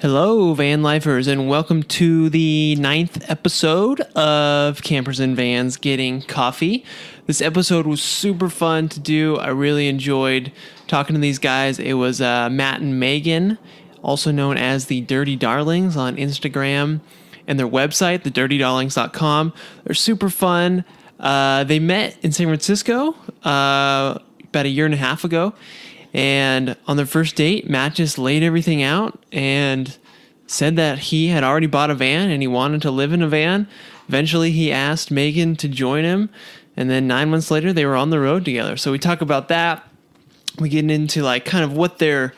Hello, van lifers, and welcome to the 9th episode of Campers and Vans Getting Coffee. This episode was super fun to do. I really enjoyed talking to these guys. It was Matt and Megan, also known as the Dirty Darlings on Instagram, and their website, thedirtydarlings.com. They're super fun. They met in San Francisco about a year and a half ago. And on their first date, Matt just laid everything out and said that he had already bought a van and he wanted to live in a van. Eventually, he asked Megan to join him. And then 9 months later, they were on the road together. So we talk about that. We get into like kind of what their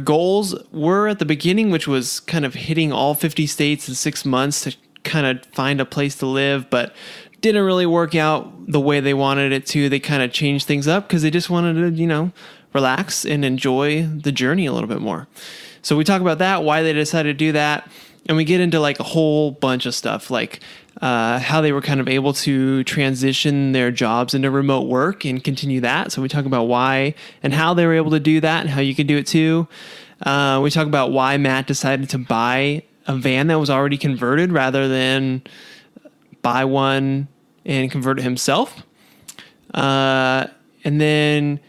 goals were at the beginning, which was kind of hitting all 50 states in 6 months to kind of find a place to live, but didn't really work out the way they wanted it to. They kind of changed things up because they just wanted to, relax and enjoy the journey a little bit more. So we talk about that, why they decided to do that, and we get into like a whole bunch of stuff, like how they were kind of able to transition their jobs into remote work and continue that. So we talk about why and how they were able to do that and how you can do it too. We talk about why Matt decided to buy a van that was already converted rather than buy one and convert it himself. And then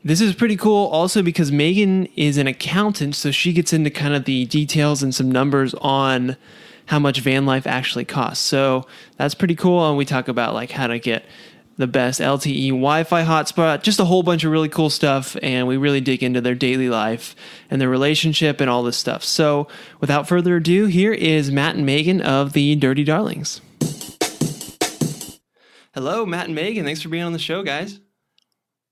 this is pretty cool also because Megan is an accountant, so she gets into kind of the details and some numbers on how much van life actually costs. So that's pretty cool. And we talk about like how to get the best LTE Wi-Fi hotspot, just a whole bunch of really cool stuff. And we really dig into their daily life and their relationship and all this stuff. So without further ado, here is Matt and Megan of the Dirty Darlings. Hello, Matt and Megan. Thanks for being on the show, guys.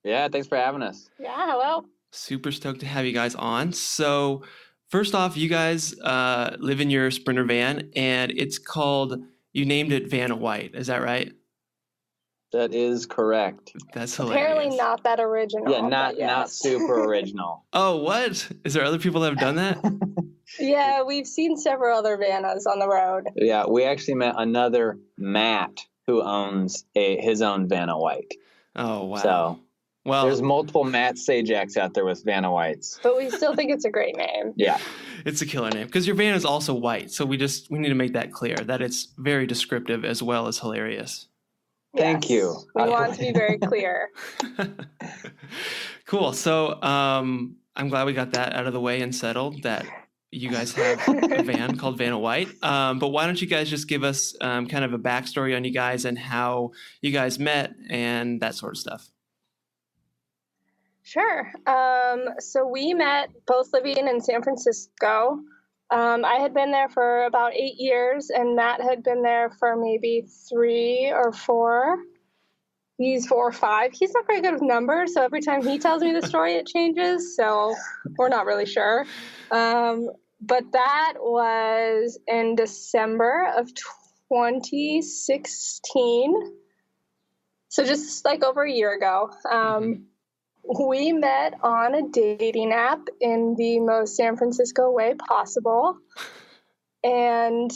Yeah, thanks for having us. Yeah, hello. Super stoked to have you guys on. So first off, you guys live in your Sprinter van, and it's called, you named it Vanna White. Is that right? That is correct. That's hilarious. Apparently not that original. Yeah, not super original. Oh, what? Is there other people that have done that? Yeah, we've seen several other Vannas on the road. Yeah, we actually met another Matt who owns his own Vanna White. Oh, wow. So there's multiple Matt Sajaks out there with Vanna Whites. But we still think it's a great name. Yeah. It's a killer name because your van is also white. So we need to make that clear that it's very descriptive as well as hilarious. Thank you. We want to be very clear. Cool. So I'm glad we got that out of the way and settled that you guys have a van called Vanna White. But why don't you guys just give us kind of a backstory on you guys and how you guys met and that sort of stuff. Sure. So we met both living in San Francisco. I had been there for about 8 years, and Matt had been there for maybe 3 or 4. He's 4 or 5. He's not very good with numbers, so every time he tells me the story, it changes. So we're not really sure. But that was in December of 2016. So just like over a year ago. We met on a dating app in the most San Francisco way possible. And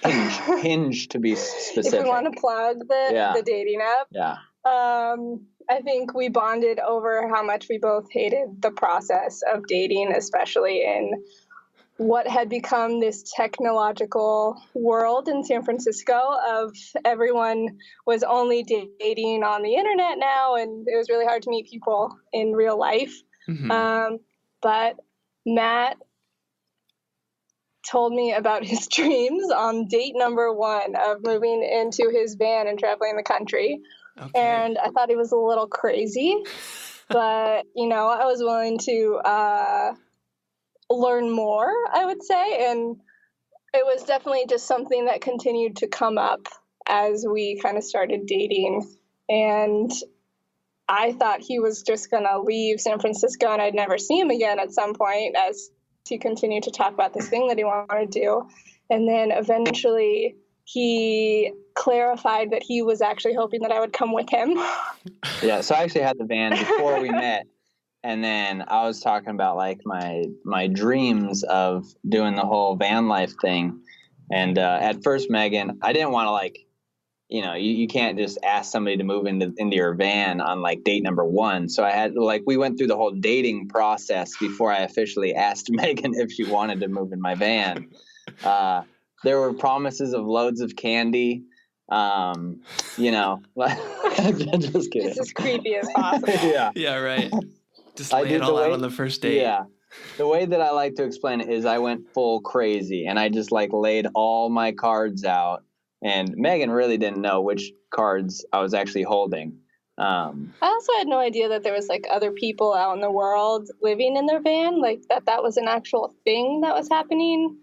Hinge to be specific. If we want to plug the dating app. Yeah. I think we bonded over how much we both hated the process of dating, especially in what had become this technological world in San Francisco of everyone was only dating on the internet now, and it was really hard to meet people in real life. Mm-hmm. But Matt told me about his dreams on date number 1 of moving into his van and traveling the country. Okay. And I thought he was a little crazy, but, I was willing to learn more, I would say. And it was definitely just something that continued to come up as we kind of started dating. And I thought he was just going to leave San Francisco and I'd never see him again at some point as he continued to talk about this thing that he wanted to do. And then eventually he clarified that he was actually hoping that I would come with him. Yeah, so I actually had the van before we met. And then I was talking about like my dreams of doing the whole van life thing. And at first, Megan, I didn't want to like you can't just ask somebody to move into your van on like date number 1. So I had we went through the whole dating process before I officially asked Megan if she wanted to move in my van. There were promises of loads of candy. Just kidding. It's as creepy as possible. Yeah, right. Just lay it all out on the first date. Yeah. The way that I like to explain it is I went full crazy and I just laid all my cards out, and Megan really didn't know which cards I was actually holding. I also had no idea that there was other people out in the world living in their van, that was an actual thing that was happening.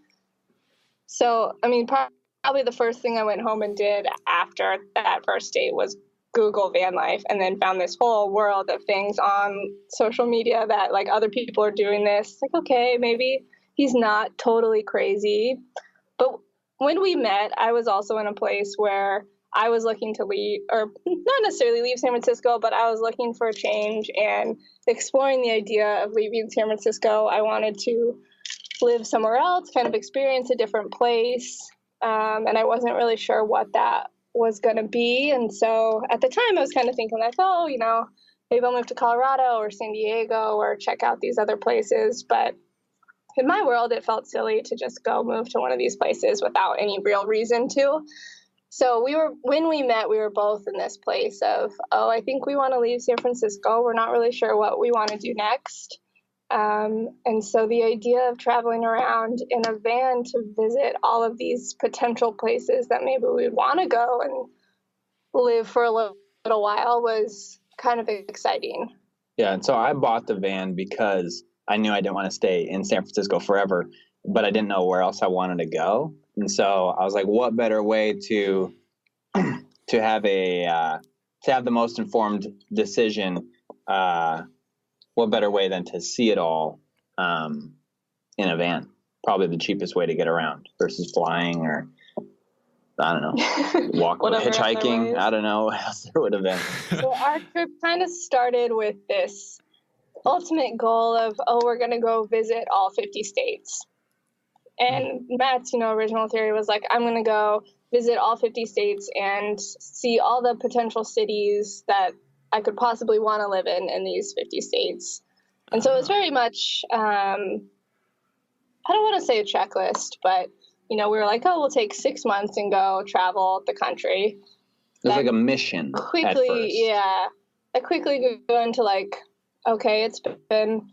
So, I mean, probably the first thing I went home and did after that first date was Google VanLife, and then found this whole world of things on social media that other people are doing this. Okay, maybe he's not totally crazy. But when we met, I was also in a place where I was looking to leave, or not necessarily leave San Francisco, but I was looking for a change and exploring the idea of leaving San Francisco. I wanted to live somewhere else, kind of experience a different place. And I wasn't really sure what that was going to be. And so at the time I was kind of thinking maybe I'll move to Colorado or San Diego or check out these other places. But in my world, it felt silly to just go move to one of these places without any real reason to. So when we met, we were both in this place of, I think we want to leave San Francisco. We're not really sure what we want to do next. And so the idea of traveling around in a van to visit all of these potential places that maybe we would want to go and live for a little while was kind of exciting. Yeah, and so I bought the van because I knew I didn't want to stay in San Francisco forever, but I didn't know where else I wanted to go. And so I was like, what better way to have the most informed decision, what better way than to see it all in a van? Probably the cheapest way to get around versus flying or, I don't know, hitchhiking. I don't know what else there would have been. So our trip kind of started with this ultimate goal of, we're going to go visit all 50 states. And Matt's, original theory was I'm going to go visit all 50 states and see all the potential cities that I could possibly want to live in these 50 states. And so it was very much, I don't want to say a checklist, but, we were we'll take 6 months and go travel the country. It was like a mission quickly, at first. Yeah. I quickly go into okay, it's been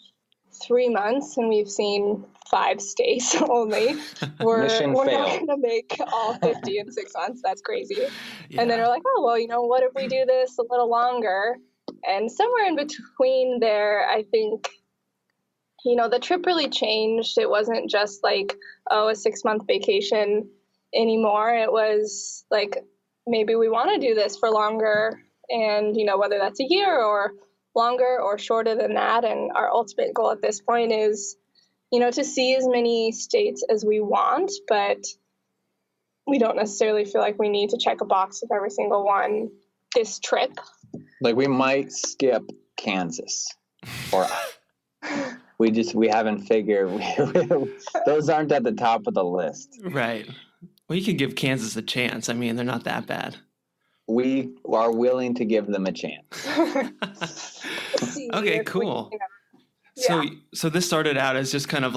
3 months and we've seen 5 states only. We're not going to make all 50 in 6 months. That's crazy. Yeah. And then we're what if we do this a little longer? And somewhere in between there, I think, the trip really changed. It wasn't just a 6-month vacation anymore. It was maybe we want to do this for longer, and, whether that's a year or longer or shorter than that. And our ultimate goal at this point is, to see as many states as we want, but we don't necessarily feel like we need to check a box of every single one this trip. We might skip Kansas, or we haven't figured. Those aren't at the top of the list. Right. Well, you could give Kansas a chance. I mean, they're not that bad. We are willing to give them a chance. Okay, cool. So this started out as just kind of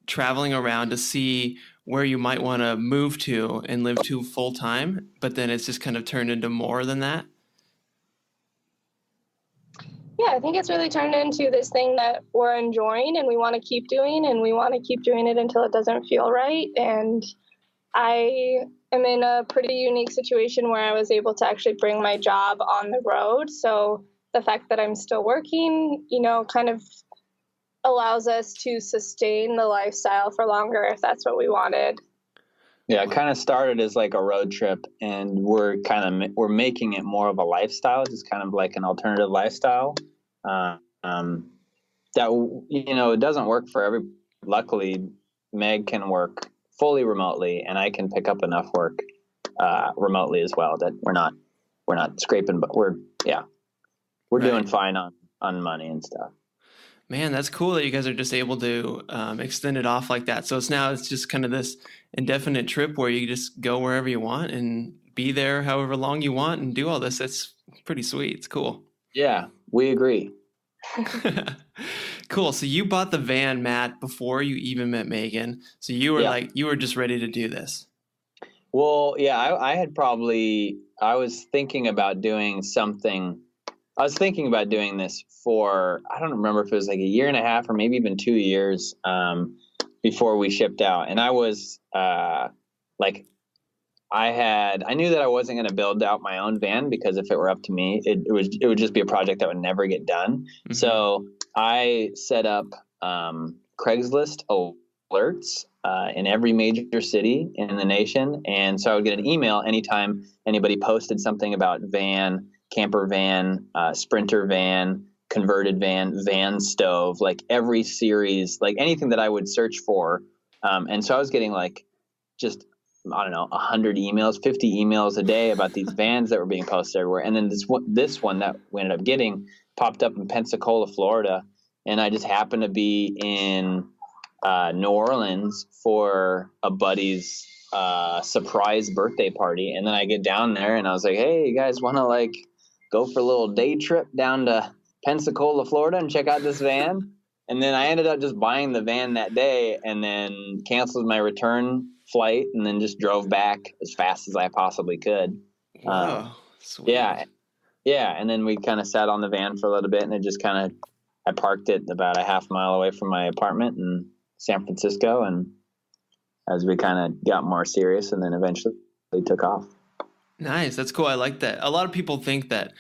traveling around to see where you might want to move to and live to full time, but then it's just kind of turned into more than that. Yeah, I think it's really turned into this thing that we're enjoying and we want to keep doing, and we want to keep doing it until it doesn't feel right. And I am in a pretty unique situation where I was able to actually bring my job on the road. So the fact that I'm still working, kind of allows us to sustain the lifestyle for longer if that's what we wanted. Yeah, it kind of started as a road trip, and we're making it more of a lifestyle, just kind of an alternative lifestyle. That it doesn't work for every. Luckily, Meg can work fully remotely, and I can pick up enough work remotely as well that we're not scraping, but we're doing fine on money and stuff. Man, that's cool that you guys are just able to extend it off like that. So it's just kind of this indefinite trip where you just go wherever you want and be there however long you want and do all this. It's pretty sweet. It's cool. Yeah, we agree. Cool. So you bought the van, Matt, before you even met Megan. So you were you were just ready to do this. Well, yeah, I was thinking about doing something. I was thinking about doing this for, I don't remember if it was like a year and a half or maybe even 2 years before we shipped out. And I was I knew that I wasn't going to build out my own van, because if it were up to me, it would just be a project that would never get done. Mm-hmm. So I set up Craigslist alerts in every major city in the nation. And so I would get an email anytime anybody posted something about van, camper van, sprinter van, converted van, van stove, like every series, like anything that I would search for. And so I was getting just, I don't know, 100 emails, 50 emails a day about these vans that were being posted everywhere. And then this one that we ended up getting popped up in Pensacola, Florida. And I just happened to be in New Orleans for a buddy's surprise birthday party. And then I get down there and I was like, hey, you guys want to go for a little day trip down to Pensacola, Florida and check out this van? And then I ended up just buying the van that day and then canceled my return flight and then just drove back as fast as I possibly could. Wow. Sweet. Yeah. And then we kind of sat on the van for a little bit, and it just I parked it about a half mile away from my apartment in San Francisco. And as we kind of got more serious, and then eventually they took off. Nice. That's cool. I like that. A lot of people think that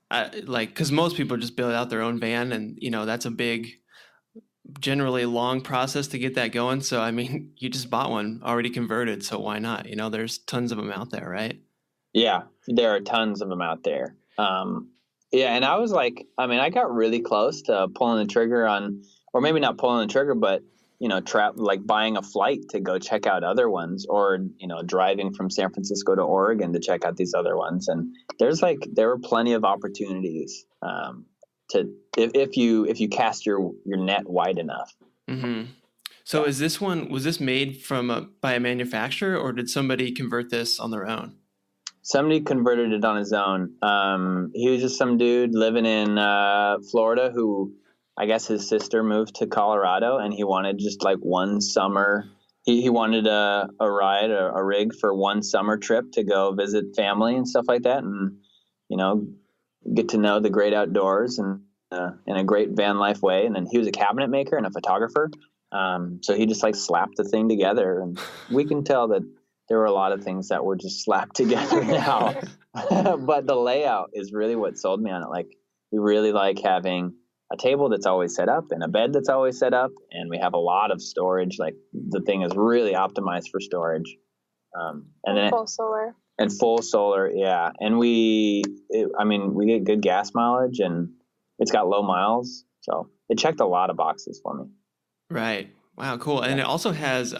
because most people just build out their own van, and that's a big, generally long process to get that going. So, I mean, you just bought one already converted. So why not? There's tons of them out there, right? Yeah, there are tons of them out there. And I was I got really close to pulling the trigger on, or maybe not pulling the trigger, but, buying a flight to go check out other ones, or, driving from San Francisco to Oregon to check out these other ones. And there were plenty of opportunities if you cast your net wide enough. Mm-hmm. So was this made by a manufacturer, or did somebody convert this on their own? Somebody converted it on his own. He was just some dude living in Florida who, I guess his sister moved to Colorado, and he wanted just one summer. He wanted a ride, a rig for one summer trip to go visit family and stuff like that, and get to know the great outdoors and in a great van life way. And then he was a cabinet maker and a photographer, so he just slapped the thing together. And we can tell that there were a lot of things that were just slapped together now, but the layout is really what sold me on it. We really like having a table that's always set up and a bed that's always set up, and we have a lot of storage. The thing is really optimized for storage, and then full solar. And full solar, yeah. And we get good gas mileage, and it's got low miles, so it checked a lot of boxes for me. Right. Wow. Cool. And it also has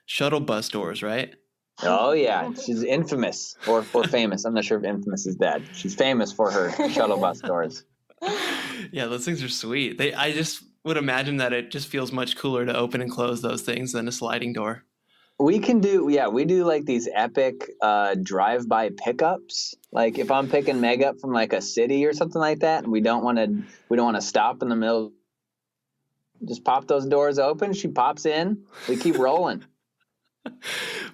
shuttle bus doors, right? Oh yeah, she's infamous or famous. I'm not sure if infamous is dead. She's famous for her shuttle bus doors. Yeah, those things are sweet. I just would imagine that it just feels much cooler to open and close those things than a sliding door. We do these epic drive-by pickups. If I'm picking Meg up from a city or something like that, and we don't want to stop in the middle, just pop those doors open. She pops in. We keep rolling.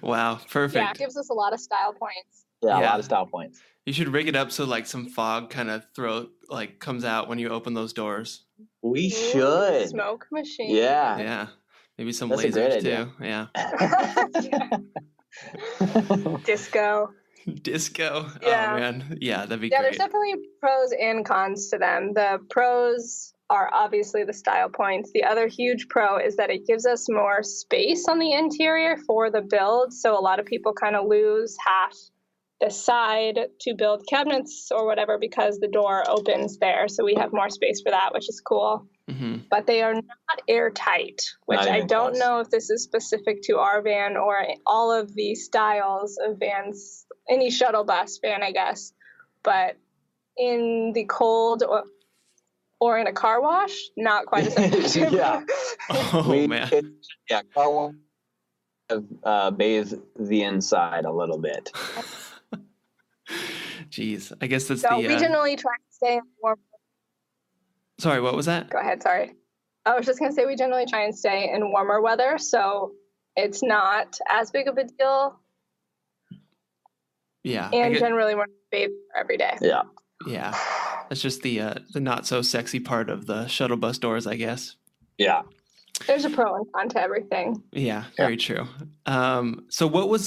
Wow, perfect. Yeah, it gives us a lot of style points. Yeah, a lot of style points. You should rig it up so some fog kind of comes out when you open those doors. We should. Smoke machine. Yeah. Yeah. Maybe some That's lasers too. Yeah. Disco. Yeah. Oh man. Yeah, that'd be great. Yeah, there's definitely pros and cons to them. The pros are obviously the style points. The other huge pro is that it gives us more space on the interior for the build. So a lot of people kind of lose half the side to build cabinets or whatever because the door opens there. So we have more space for that, which is cool. Mm-hmm. But they are not airtight, which I don't know if this is specific to our van or all of the styles of vans, any shuttle bus van, I guess. But in the cold or in a car wash, not quite as effective. Yeah. Oh, man. Car wash. bathe the inside a little bit. Jeez, I guess that's So we generally try to stay in warm. Sorry, what was that? Go ahead, sorry. I was just going to say we generally try and stay in warmer weather, so it's not as big of a deal. Yeah. And generally we're bathing every day. Yeah. Yeah. That's just the not so sexy part of the shuttle bus doors, I guess. Yeah. There's a pro and con to everything. Yeah, very true. So what were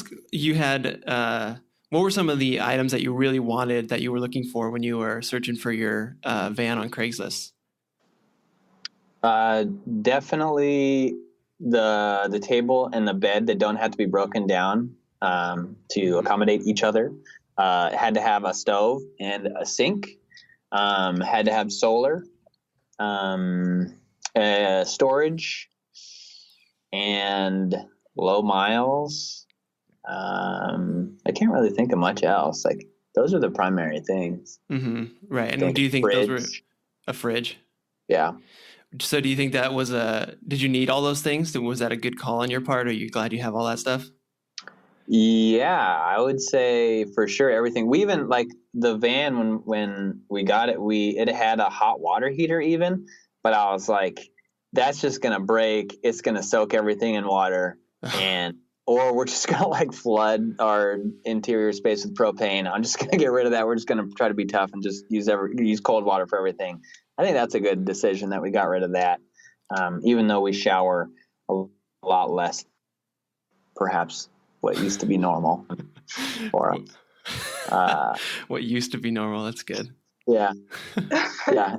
some of the items that you really wanted that you were looking for when you were searching for your van on Craigslist? Definitely the table and the bed that don't have to be broken down to accommodate each other. Had to have a stove and a sink. Had to have solar, storage, and low miles. I can't really think of much else. Like, those are the primary things. Mm-hmm. Right. And do you think those were a fridge? Yeah. So do you think that was did you need all those things? Was that a good call on your part? Are you glad you have all that stuff? Yeah, I would say for sure everything. We even, like, the van, when we got it, it had a hot water heater even, but I was like, that's just going to break. It's going to soak everything in water, or we're just going to like flood our interior space with propane. I'm just going to get rid of that. We're just going to try to be tough and just use cold water for everything. I think that's a good decision that we got rid of that. Even though we shower a lot less, perhaps what used to be normal for us. What used to be normal. That's good. Yeah. Yeah.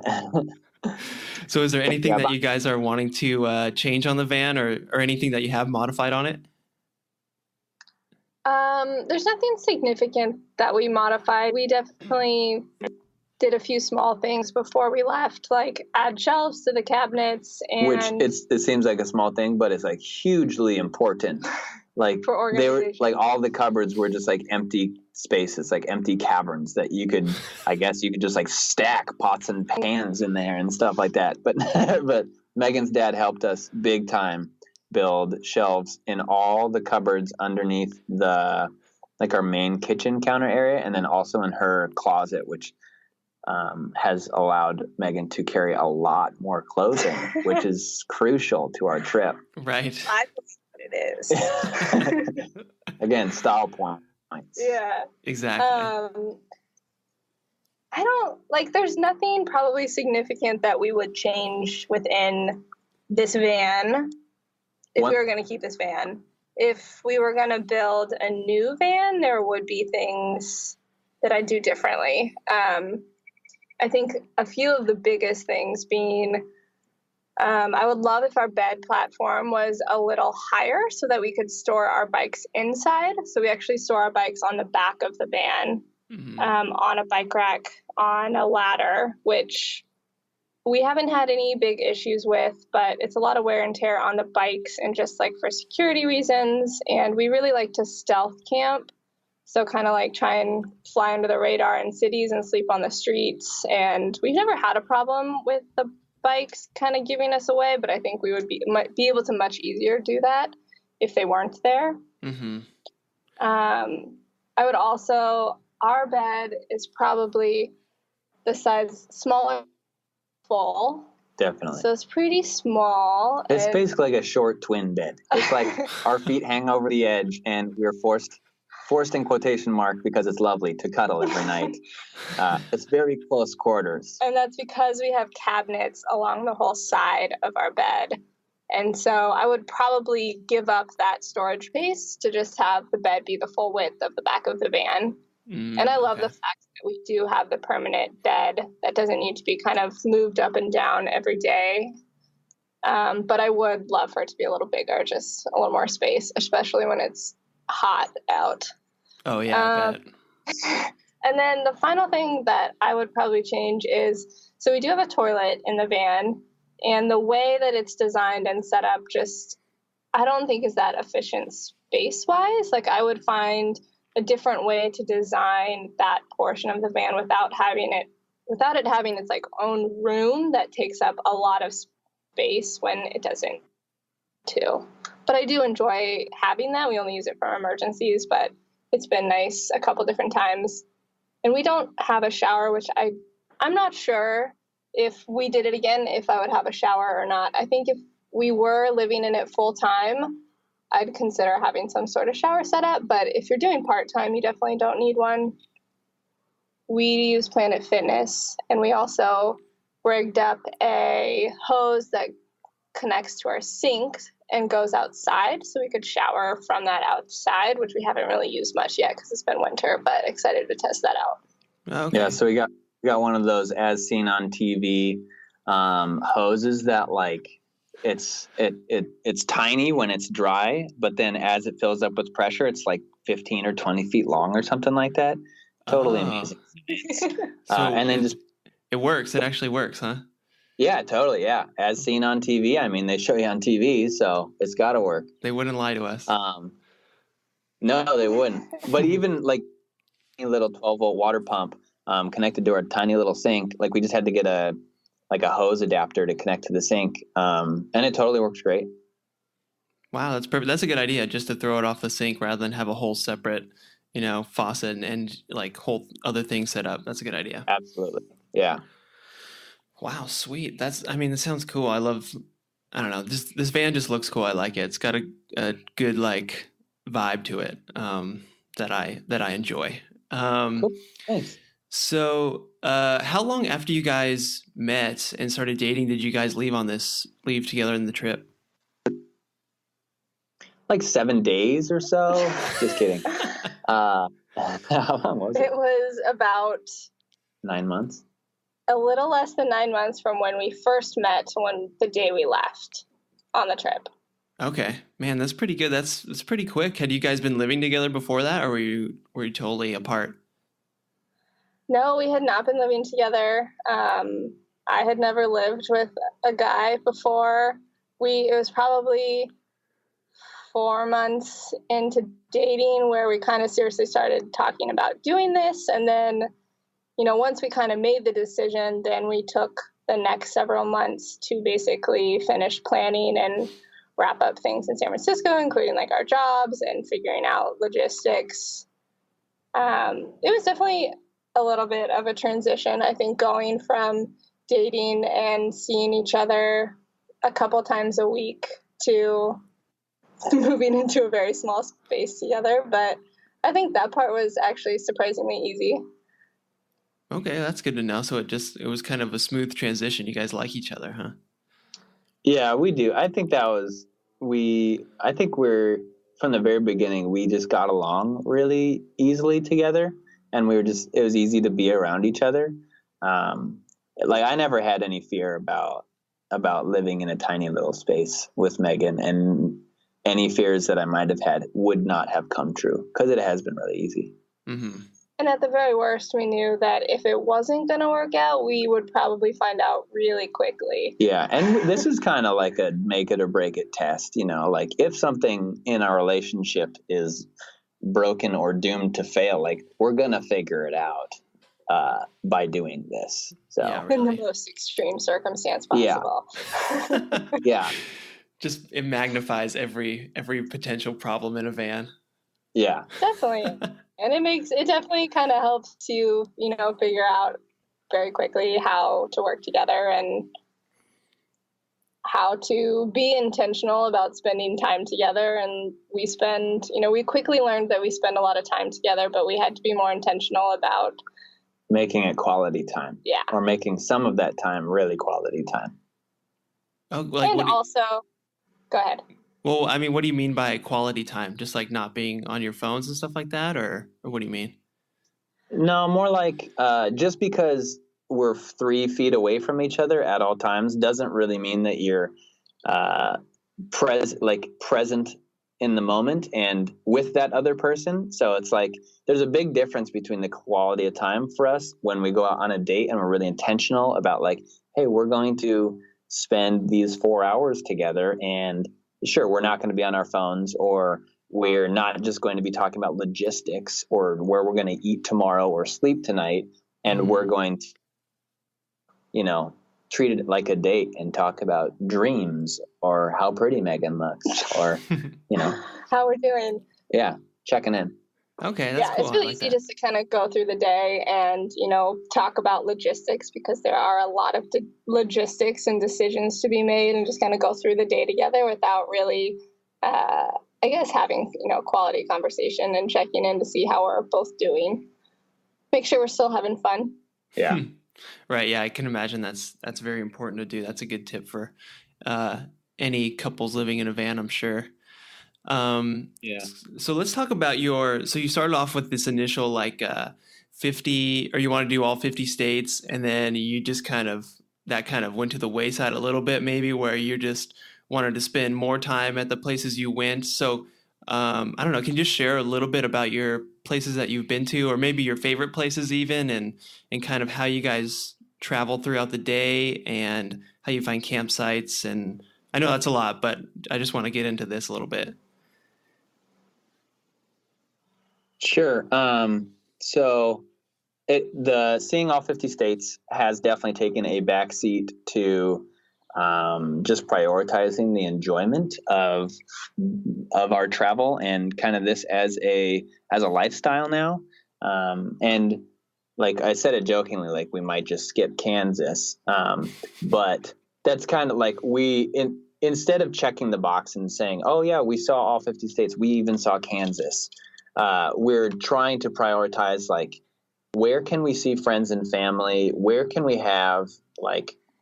So is there anything that you guys are wanting to change on the van or anything that you have modified on it? There's nothing significant that we modified. We definitely did a few small things before we left, like add shelves to the cabinets, and which it seems like a small thing, but it's like hugely important. Like, they were like, all the cupboards were just like empty spaces, like empty caverns that you could just like stack pots and pans in there and stuff like that. But but Megan's dad helped us big time build shelves in all the cupboards underneath our main kitchen counter area, and then also in her closet, which has allowed Megan to carry a lot more clothing, which is crucial to our trip. Right. I believe it is. Again, style points. Yeah. Exactly. There's nothing probably significant that we would change within this van if we were going to keep this van. If we were going to build a new van, there would be things that I'd do differently. I think a few of the biggest things being, I would love if our bed platform was a little higher so that we could store our bikes inside. So we actually store our bikes on the back of the van, on a bike rack, on a ladder, which we haven't had any big issues with, but it's a lot of wear and tear on the bikes and just like for security reasons. And we really like to stealth camp. So kind of like try and fly under the radar in cities and sleep on the streets. And we've never had a problem with the bikes kind of giving us away, but I think we would might be able to much easier do that if they weren't there. Mm-hmm. I would also, our bed is probably the size smaller full. Definitely. So it's pretty small. It's basically like a short twin bed. It's like our feet hang over the edge and we're forced in quotation mark because it's lovely to cuddle every night. It's very close quarters. And that's because we have cabinets along the whole side of our bed. And so I would probably give up that storage space to just have the bed be the full width of the back of the van. And I love the fact that we do have the permanent bed that doesn't need to be kind of moved up and down every day. But I would love for it to be a little bigger, just a little more space, especially when it's hot out. Oh, yeah, I bet. And then the final thing that I would probably change is, so we do have a toilet in the van, and the way that it's designed and set up just, I don't think is that efficient space-wise. Like, I would find a different way to design that portion of the van without it having its like own room that takes up a lot of space when it doesn't too. But I do enjoy having that. We only use it for emergencies, but it's been nice a couple different times. And we don't have a shower, which I'm not sure if we did it again, if I would have a shower or not. I think if we were living in it full time, I'd consider having some sort of shower setup. But if you're doing part-time, you definitely don't need one. We use Planet Fitness, and we also rigged up a hose that connects to our sink and goes outside, so we could shower from that outside, which we haven't really used much yet because it's been winter, but excited to test that out. Okay. Yeah, so we got one of those as seen on TV hoses that like it's tiny when it's dry, but then as it fills up with pressure, it's like 15 or 20 feet long or something like that. Totally amazing. And then it works. It actually works, huh? Yeah, totally. Yeah. As seen on TV. I mean, they show you on TV, so it's got to work. They wouldn't lie to us. No, they wouldn't. But even like a little 12-volt water pump connected to our tiny little sink, like we just had to get a hose adapter to connect to the sink. And it totally works great. Wow, that's perfect. That's a good idea, just to throw it off the sink rather than have a whole separate, faucet and like whole other things set up. That's a good idea. Absolutely. Yeah. Wow, sweet. That sounds cool. I don't know, this van just looks cool. I like it. It's got a good like vibe to it that I enjoy. Cool. Thanks. So how long after you guys met and started dating did you guys leave together in the trip? Like 7 days or so. Just kidding. How long was it? It was about 9 months. A little less than 9 months from when we first met to the day we left on the trip. Okay, man, that's pretty good. That's pretty quick. Had you guys been living together before that, or were you totally apart? No, we had not been living together. I had never lived with a guy before. It was probably 4 months into dating where we kind of seriously started talking about doing this, and then once we kind of made the decision, then we took the next several months to basically finish planning and wrap up things in San Francisco, including like our jobs and figuring out logistics. It was definitely a little bit of a transition, I think, going from dating and seeing each other a couple times a week to moving into a very small space together. But I think that part was actually surprisingly easy. Okay, that's good to know. So it was kind of a smooth transition. You guys like each other, huh? Yeah, we do. I think we're from the very beginning, we just got along really easily together, and it was easy to be around each other. Like I never had any fear about living in a tiny little space with Megan, and any fears that I might have had would not have come true because it has been really easy. Mm-hmm. And at the very worst, we knew that if it wasn't going to work out, we would probably find out really quickly. Yeah, and this is kind of like a make it or break it test, like if something in our relationship is broken or doomed to fail, like we're going to figure it out by doing this. So yeah, really. In the most extreme circumstance possible. Yeah. Yeah. Just it magnifies every potential problem in a van. Yeah. Definitely. And it definitely kind of helps to, figure out very quickly how to work together and how to be intentional about spending time together. And we quickly learned that we spend a lot of time together, but we had to be more intentional about making it quality time. Yeah. Or making some of that time really quality time. Oh, like, and also, go ahead. Well, what do you mean by quality time? Just like not being on your phones and stuff like that, or what do you mean? No, more like just because we're 3 feet away from each other at all times doesn't really mean that you're present in the moment and with that other person. So it's like there's a big difference between the quality of time for us when we go out on a date and we're really intentional about like, hey, we're going to spend these 4 hours together, and sure, we're not going to be on our phones, or we're not just going to be talking about logistics or where we're going to eat tomorrow or sleep tonight. And we're going to, treat it like a date and talk about dreams or how pretty Megan looks or, how we're doing. Yeah, checking in. Okay, that's cool. It's really easy just to kind of go through the day and, talk about logistics, because there are a lot of logistics and decisions to be made, and just kind of go through the day together without really, I guess, having, quality conversation and checking in to see how we're both doing. Make sure we're still having fun. Yeah. Right. Yeah, I can imagine that's very important to do. That's a good tip for any couples living in a van, I'm sure. So let's talk about so you started off with this initial 50, or you want to do all 50 states, and then you just that kind of went to the wayside a little bit, maybe, where you just wanted to spend more time at the places you went. So I don't know, can you just share a little bit about your places that you've been to, or maybe your favorite places even, and kind of how you guys travel throughout the day and how you find campsites? And I know that's a lot, but I just want to get into this a little bit. Sure. So the seeing all 50 states has definitely taken a backseat to just prioritizing the enjoyment of our travel and kind of this as a lifestyle now. And like I said it jokingly, like we might just skip Kansas, but that's kind of like instead of checking the box and saying, oh yeah, we saw all 50 states, we even saw Kansas. We're trying to prioritize, like, where can we see friends and family? Where can we have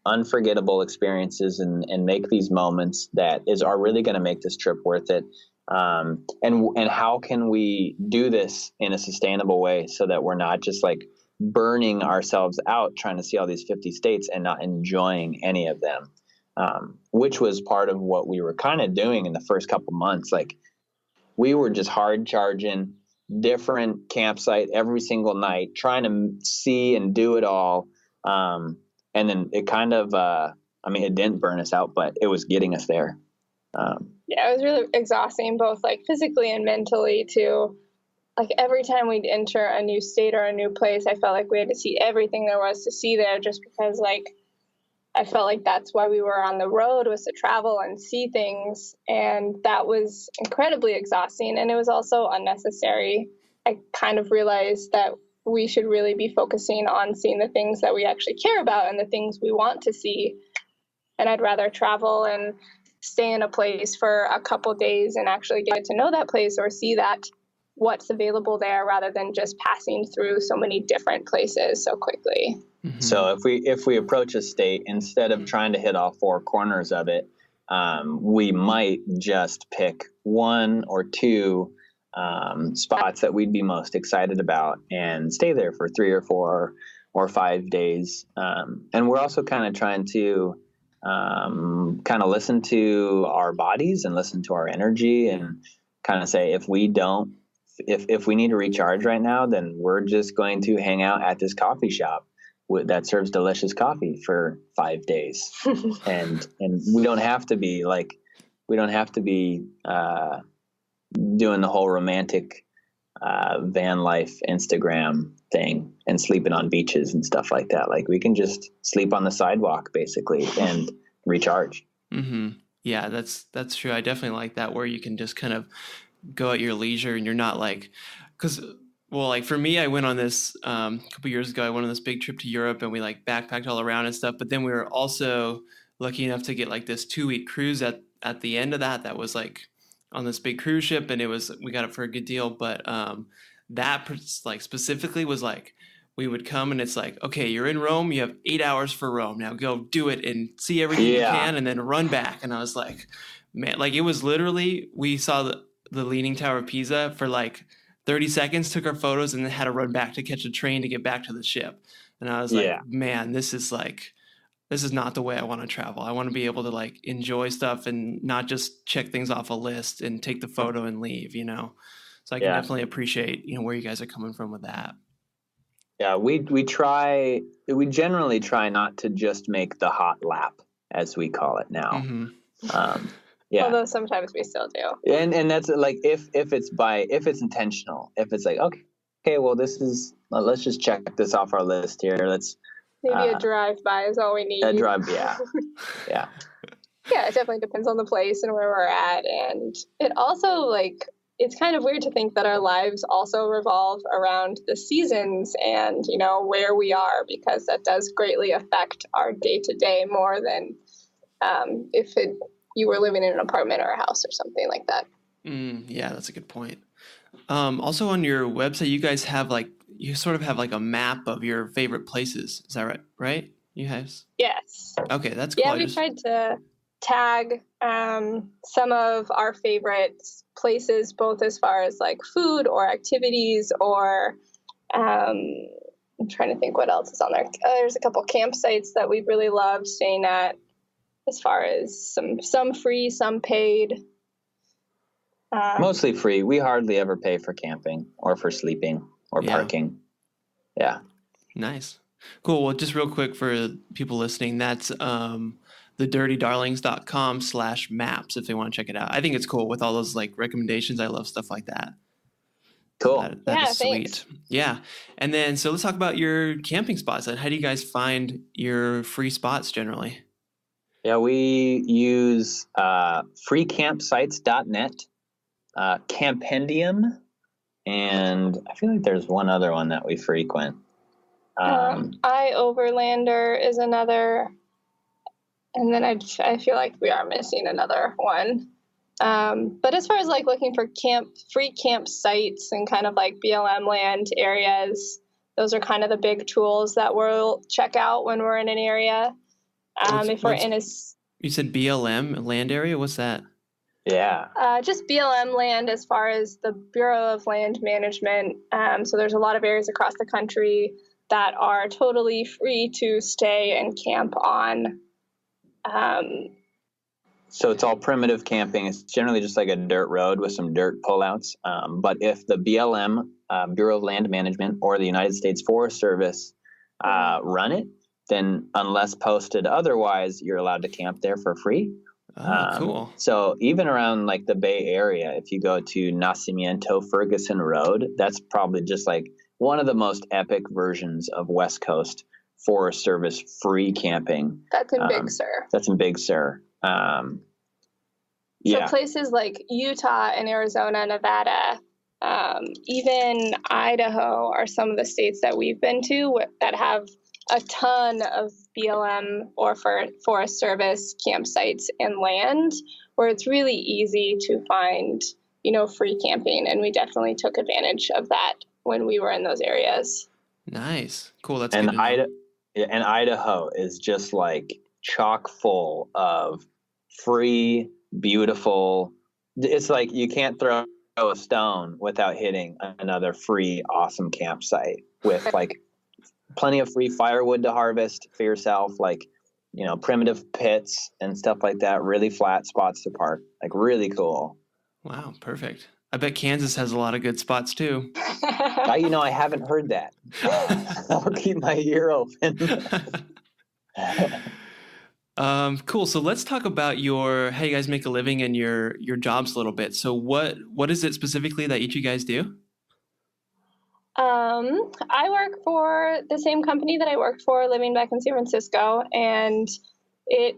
unforgettable experiences and make these moments that are really going to make this trip worth it? And how can we do this in a sustainable way so that we're not just burning ourselves out trying to see all these 50 states and not enjoying any of them, which was part of what we were kind of doing in the first couple months. We were just hard charging different campsite every single night, trying to see and do it all. And then it kind of, it didn't burn us out, but it was getting us there. It was really exhausting, both physically and mentally too. Every time we'd enter a new state or a new place, I felt like we had to see everything there was to see there, just because I felt like that's why we were on the road, was to travel and see things. And that was incredibly exhausting. And it was also unnecessary. I kind of realized that we should really be focusing on seeing the things that we actually care about and the things we want to see. And I'd rather travel and stay in a place for a couple days and actually get to know that place or see what's available there, rather than just passing through so many different places so quickly. Mm-hmm. So if we approach a state, instead of trying to hit all four corners of it, we might just pick one or two spots that we'd be most excited about and stay there for 3 or 4 or 5 days. And we're also kind of trying to listen to our bodies and listen to our energy, and kind of say, if we need to recharge right now, then we're just going to hang out at this coffee shop that serves delicious coffee for 5 days. and we don't have to be doing the whole romantic van life Instagram thing and sleeping on beaches and stuff like that. We can just sleep on the sidewalk basically and recharge. Mm-hmm. Yeah, that's true. I definitely like that, where you can just kind of go at your leisure, and you're not for me, I went on this a couple years ago. I went on this big trip to Europe, and we backpacked all around and stuff. But then we were also lucky enough to get this 2-week cruise at the end of that was on this big cruise ship, and we got it for a good deal. But that specifically was we would come, and it's okay, you're in Rome, you have 8 hours for Rome, now go do it and see everything you can, and then run back. And I was man, it was literally, we saw the Leaning Tower of Pisa for 30 seconds, took our photos, and then had to run back to catch a train to get back to the ship. And I was man, this is not the way I want to travel. I want to be able to enjoy stuff and not just check things off a list and take the photo and leave, So I can definitely appreciate, where you guys are coming from with that. Yeah, we generally try not to just make the hot lap, as we call it now. Mm-hmm. Yeah. Although sometimes we still do. And that's if it's intentional, if it's okay, well, let's just check this off our list here. Let's Maybe a drive-by is all we need. A drive, yeah. Yeah. Yeah, it definitely depends on the place and where we're at. And it also, like, it's kind of weird to think that our lives also revolve around the seasons and, you know, where we are, because that does greatly affect our day-to-day more than if you were living in an apartment or a house or something like that. Yeah, that's a good point. Also on your website, you guys have you sort of have like a map of your favorite places. Is that right? Right? You have? Yes. Okay, that's cool. Yeah, we tried to tag some of our favorite places, both as far as like food or activities, or I'm trying to think what else is on there. There's a couple campsites that we really loved staying at, as far as some free, some paid. Mostly free. We hardly ever pay for camping or for sleeping or parking. Yeah. Nice. Cool. Well, just real quick for people listening, that's thedirtydarlings.com/maps if they want to check it out. I think it's cool with all those like recommendations. I love stuff like that. Cool. So that is sweet. Thanks. Yeah. And then, so let's talk about your camping spots. How do you guys find your free spots generally? Yeah, we use freecampsites.net, Campendium, and I feel like there's one other one that we frequent. iOverlander is another, and then I feel like we are missing another one. But as far as like looking for free campsites and kind of like BLM land areas, those are kind of the big tools that we'll check out when we're in an area. You said BLM land area? What's that? Yeah. Just BLM land as far as the Bureau of Land Management. So there's a lot of areas across the country that are totally free to stay and camp on. So it's all primitive camping. It's generally just like a dirt road with some dirt pullouts. But if the BLM, Bureau of Land Management, or the United States Forest Service run it, then unless posted otherwise, you're allowed to camp there for free. Cool. So even around like the Bay Area, if you go to Nacimiento Ferguson Road, that's probably just like one of the most epic versions of West Coast Forest Service free camping. That's in Big Sur. That's in Big Sur. So places like Utah and Arizona, Nevada, even Idaho are some of the states that we've been to that have a ton of BLM or Forest Service campsites and land where it's really easy to find, free camping. And we definitely took advantage of that when we were in those areas. Nice. Cool. That's and good to know. And Idaho is just like chock full of free, beautiful. It's like you can't throw a stone without hitting another free, awesome campsite with like plenty of free firewood to harvest for yourself, like, primitive pits and stuff like that, really flat spots to park, like really cool. Wow, perfect. I bet Kansas has a lot of good spots too. I haven't heard that. I'll keep my ear open. Cool. So let's talk about how you guys make a living and your jobs a little bit. So what is it specifically that each of you guys do? I work for the same company that I worked for living back in San Francisco, and it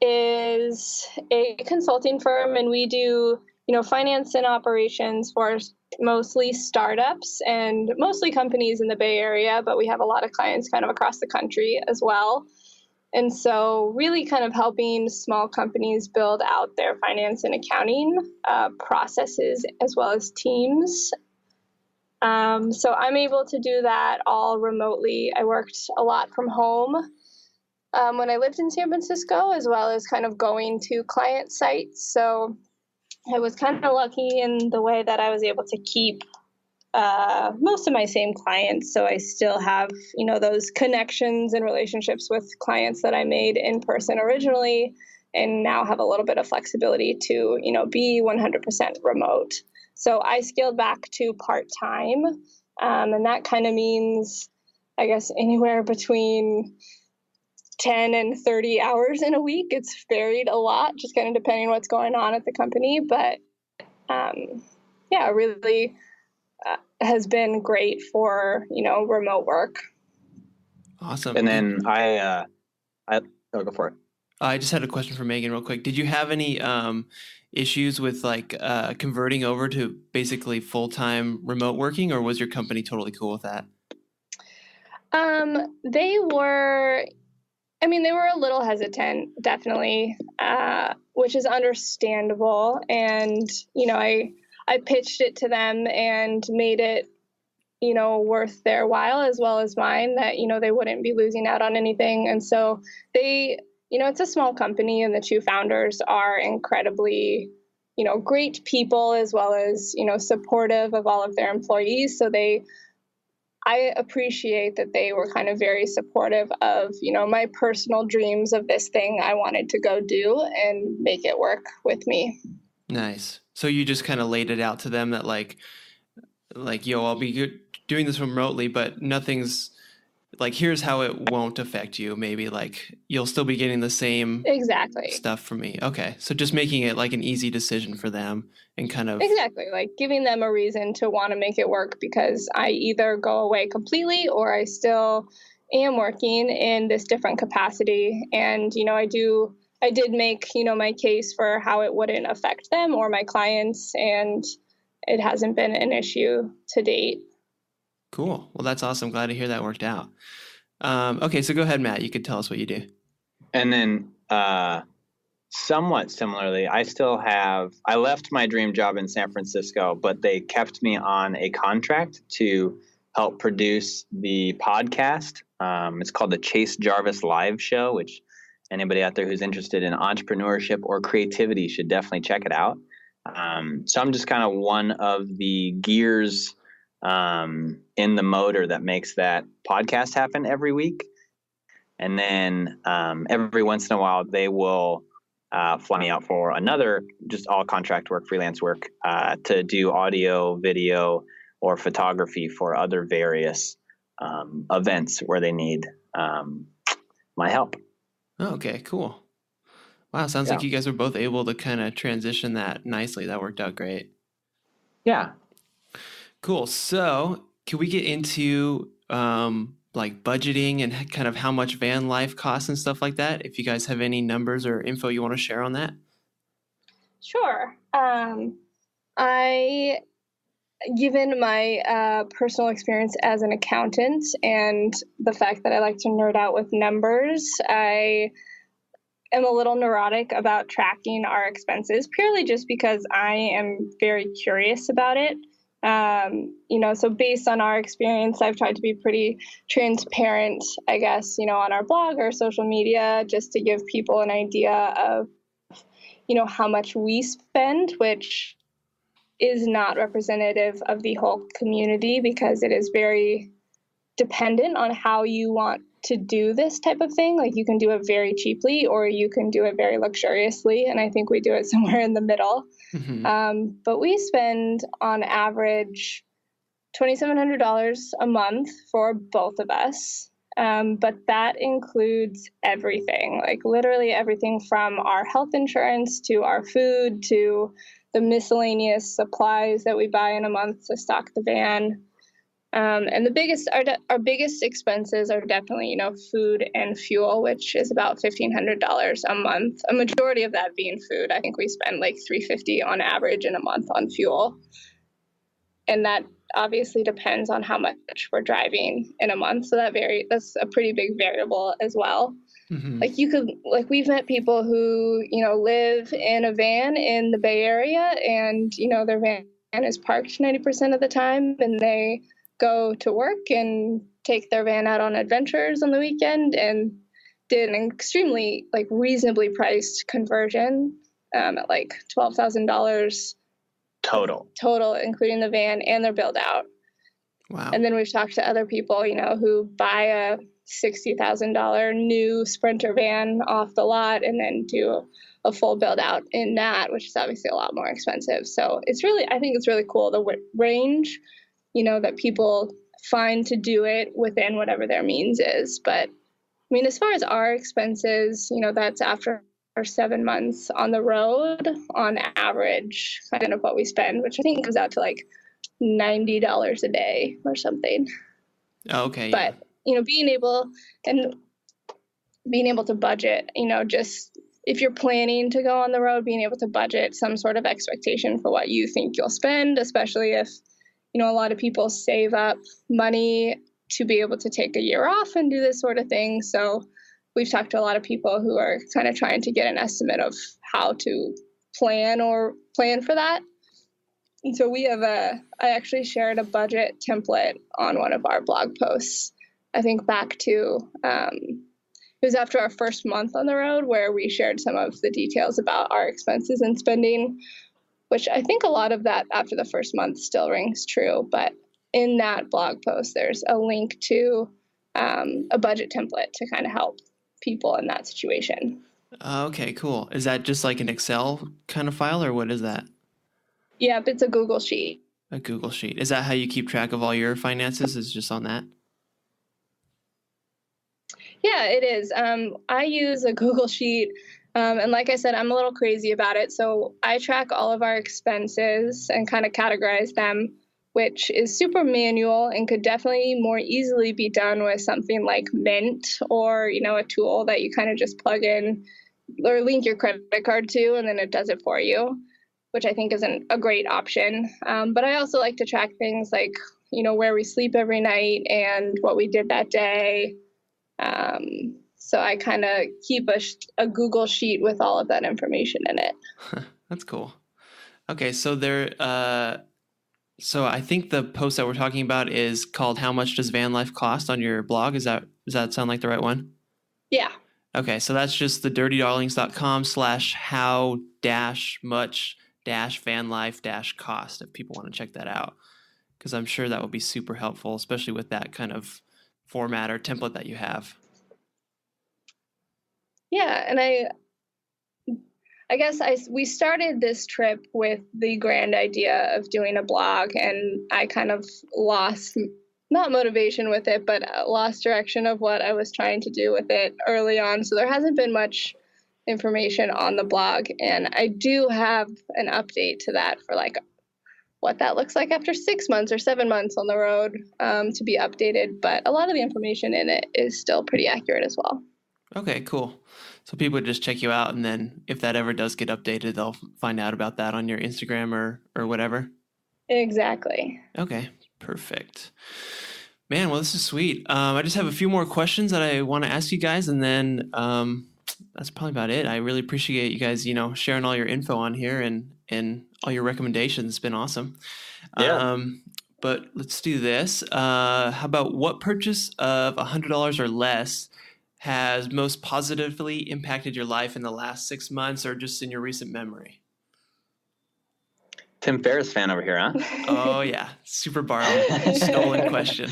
is a consulting firm, and we do, finance and operations for mostly startups and mostly companies in the Bay Area, but we have a lot of clients kind of across the country as well. And so really kind of helping small companies build out their finance and accounting processes as well as teams. So I'm able to do that all remotely. I worked a lot from home when I lived in San Francisco, as well as kind of going to client sites. So I was kind of lucky in the way that I was able to keep most of my same clients. So I still have, those connections and relationships with clients that I made in person originally, and now have a little bit of flexibility to, be 100% remote. So I scaled back to part-time, and that kind of means, I guess, anywhere between 10 and 30 hours in a week. It's varied a lot, just kind of depending on what's going on at the company. But really has been great for, remote work. Awesome. And then oh, go for it. I just had a question for Megan real quick. Did you have any issues with like converting over to basically full-time remote working, or was your company totally cool with that? They were a little hesitant, definitely, which is understandable. And, I pitched it to them and made it, worth their while as well as mine, that, they wouldn't be losing out on anything. And so it's a small company, and the two founders are incredibly, great people, as well as, supportive of all of their employees. So I appreciate that they were kind of very supportive of, my personal dreams of this thing I wanted to go do and make it work with me. Nice. So you just kind of laid it out to them that yo, I'll be doing this remotely, but nothing's like, here's how it won't affect you. Maybe like you'll still be getting the same exactly stuff from me. Okay. So just making it like an easy decision for them and kind of exactly like giving them a reason to want to make it work, because I either go away completely or I still am working in this different capacity. And, I did make, my case for how it wouldn't affect them or my clients, and it hasn't been an issue to date. Cool. Well, that's awesome. Glad to hear that worked out. Okay, so go ahead, Matt. You could tell us what you do. And then somewhat similarly, I left my dream job in San Francisco, but they kept me on a contract to help produce the podcast. It's called the Chase Jarvis Live Show, which anybody out there who's interested in entrepreneurship or creativity should definitely check it out. So I'm just kind of one of the gears in the motor that makes that podcast happen every week. And then every once in a while, they will fly me out for another, just all contract work, freelance work, to do audio, video, or photography for other various events where they need my help. Oh, okay, cool. Wow, sounds like you guys were both able to kind of transition that nicely. That worked out great. Yeah. Cool. So can we get into like budgeting and kind of how much van life costs and stuff like that? If you guys have any numbers or info you want to share on that. Sure. Given my personal experience as an accountant and the fact that I like to nerd out with numbers, I am a little neurotic about tracking our expenses, purely just because I am very curious about it. So based on our experience, I've tried to be pretty transparent, I guess, on our blog or social media, just to give people an idea of, how much we spend, which is not representative of the whole community, because it is very dependent on how you want to do this type of thing. Like, you can do it very cheaply or you can do it very luxuriously. And I think we do it somewhere in the middle. Mm-hmm. But we spend on average $2,700 a month for both of us. But that includes everything, like literally everything from our health insurance to our food to the miscellaneous supplies that we buy in a month to stock the van. And our biggest expenses are definitely, food and fuel, which is about $1,500 a month. A majority of that being food. I think we spend like $350 on average in a month on fuel. And that obviously depends on how much we're driving in a month. So that's a pretty big variable as well. Mm-hmm. We've met people who, live in a van in the Bay Area, and, their van is parked 90% of the time, and they go to work and take their van out on adventures on the weekend, and did an extremely reasonably priced conversion at $12,000 total, including the van and their build out. Wow. And then we've talked to other people, who buy a $60,000 new Sprinter van off the lot and then do a full build out in that, which is obviously a lot more expensive. So I think it's really cool, the range, that people find to do it within whatever their means is. But as far as our expenses, that's after our 7 months on the road, on average, kind of what we spend, which I think comes out to $90 a day or something. Oh, okay. But being able to budget, just if you're planning to go on the road, being able to budget some sort of expectation for what you think you'll spend, especially if, a lot of people save up money to be able to take a year off and do this sort of thing. So we've talked to a lot of people who are kind of trying to get an estimate of how to plan for that. And so I actually shared a budget template on one of our blog posts, I think back to, it was after our first month on the road, where we shared some of the details about our expenses and spending, which I think a lot of that after the first month still rings true. But in that blog post, there's a link to a budget template to kind of help people in that situation. Okay, cool. Is that just like an Excel kind of file, or what is that? Yep, it's a Google Sheet. A Google Sheet. Is that how you keep track of all your finances? Is just on that? Yeah, it is. I use a Google Sheet, and like I said, I'm a little crazy about it. So I track all of our expenses and kind of categorize them, which is super manual and could definitely more easily be done with something like Mint, or, a tool that you kind of just plug in or link your credit card to, and then it does it for you, which I think is a great option. But I also like to track things like, where we sleep every night and what we did that day. So I kind of keep a Google Sheet with all of that information in it. That's cool. Okay, so so I think the post that we're talking about is called "How Much Does VanLife Cost" on your blog. Does that sound like the right one? Yeah. Okay, so that's just the dirtydarlings.com/how-much-vanlife-cost if people want to check that out, because I'm sure that would be super helpful, especially with that kind of format or template that you have. Yeah, and I guess we started this trip with the grand idea of doing a blog, and I kind of lost, not motivation with it, but lost direction of what I was trying to do with it early on. So there hasn't been much information on the blog, and I do have an update to that for like what that looks like after 6 months or 7 months on the road to be updated. But a lot of the information in it is still pretty accurate as well. Okay, cool. So people would just check you out, and then if that ever does get updated, they'll find out about that on your Instagram or whatever. Exactly. Okay, perfect. Man, well, this is sweet. I just have a few more questions that I want to ask you guys, and then that's probably about it. I really appreciate you guys, sharing all your info on here and all your recommendations. It's been awesome. Yeah. But let's do this. How about what purchase of $100 or less has most positively impacted your life in the last 6 months or just in your recent memory? Tim Ferriss fan over here, huh? Oh, yeah. Super borrowed. Stolen question.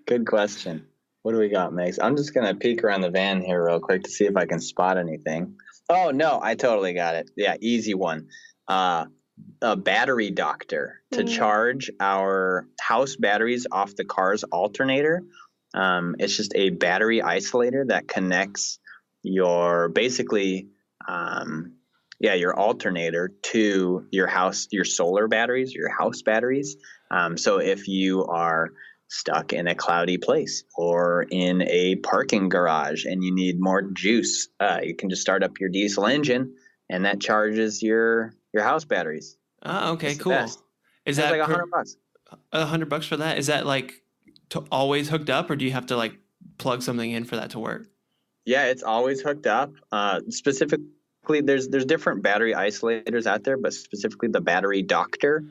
Good question. What do we got, Megs? I'm just going to peek around the van here real quick to see if I can spot anything. Oh, no, I totally got it. Yeah, easy one. A battery doctor to charge our house batteries off the car's alternator. It's just a battery isolator that connects your alternator to your house, your solar batteries, your house batteries. So if you are stuck in a cloudy place or in a parking garage and you need more juice, you can just start up your diesel engine and that charges your house batteries. Oh, okay, cool. Best. Is that like $100? $100 for that? Is that like always hooked up, or do you have to like plug something in for that to work? Yeah, it's always hooked up. Specifically, there's different battery isolators out there, but specifically the battery doctor,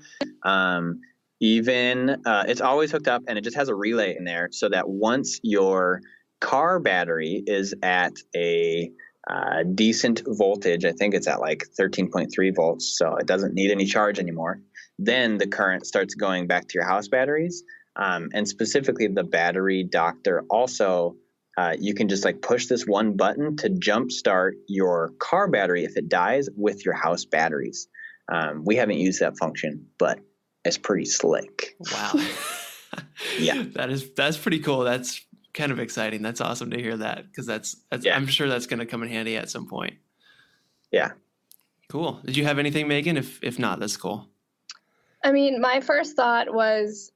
it's always hooked up, and it just has a relay in there so that once your car battery is at a decent voltage, I think it's at like 13.3 volts, so it doesn't need any charge anymore, then the current starts going back to your house batteries. And specifically the battery doctor also, you can just like push this one button to jumpstart your car battery if it dies with your house batteries. We haven't used that function, but it's pretty slick. Wow. Yeah. That's pretty cool. That's kind of exciting. That's awesome to hear that, because that's yeah. I'm sure that's going to come in handy at some point. Yeah. Cool. Did you have anything, Megan? If not, that's cool. I mean, my first thought was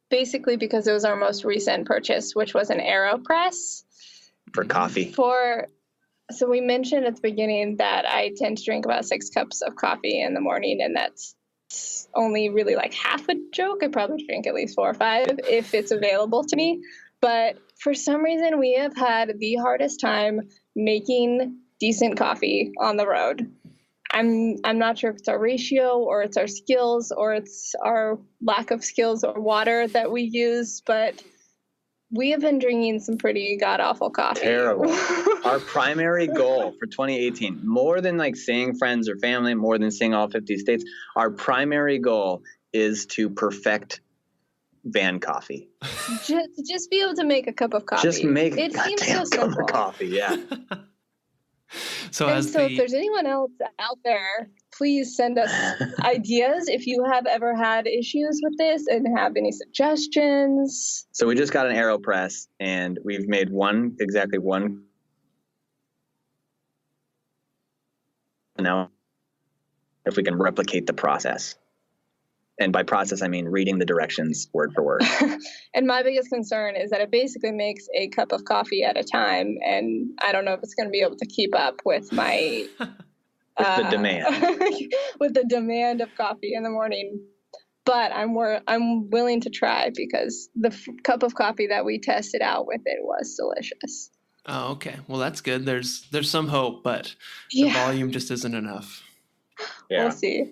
basically because it was our most recent purchase, which was an AeroPress. For coffee. So we mentioned at the beginning that I tend to drink about 6 cups of coffee in the morning, and that's only really like half a joke. I probably drink at least 4 or 5 if it's available to me. But for some reason, we have had the hardest time making decent coffee on the road. I'm not sure if it's our ratio or it's our skills or it's our lack of skills or water that we use, but we have been drinking some pretty god-awful coffee. Terrible. Our primary goal for 2018, more than like seeing friends or family, more than seeing all 50 states, our primary goal is to perfect van coffee. Just be able to make a cup of coffee. Just make a it seems goddamn so cup simple. of coffee, yeah. So if there's anyone else out there, please send us ideas if you have ever had issues with this and have any suggestions. So we just got an AeroPress and we've made exactly one. Now, if we can replicate the process. And by process, I mean reading the directions word for word. And my biggest concern is that it basically makes a cup of coffee at a time. And I don't know if it's going to be able to keep up with my... with the demand. with the demand of coffee in the morning. But I'm willing to try because the cup of coffee that we tested out with it was delicious. Oh, okay. Well, that's good. There's some hope, but the volume just isn't enough. Yeah. We'll see.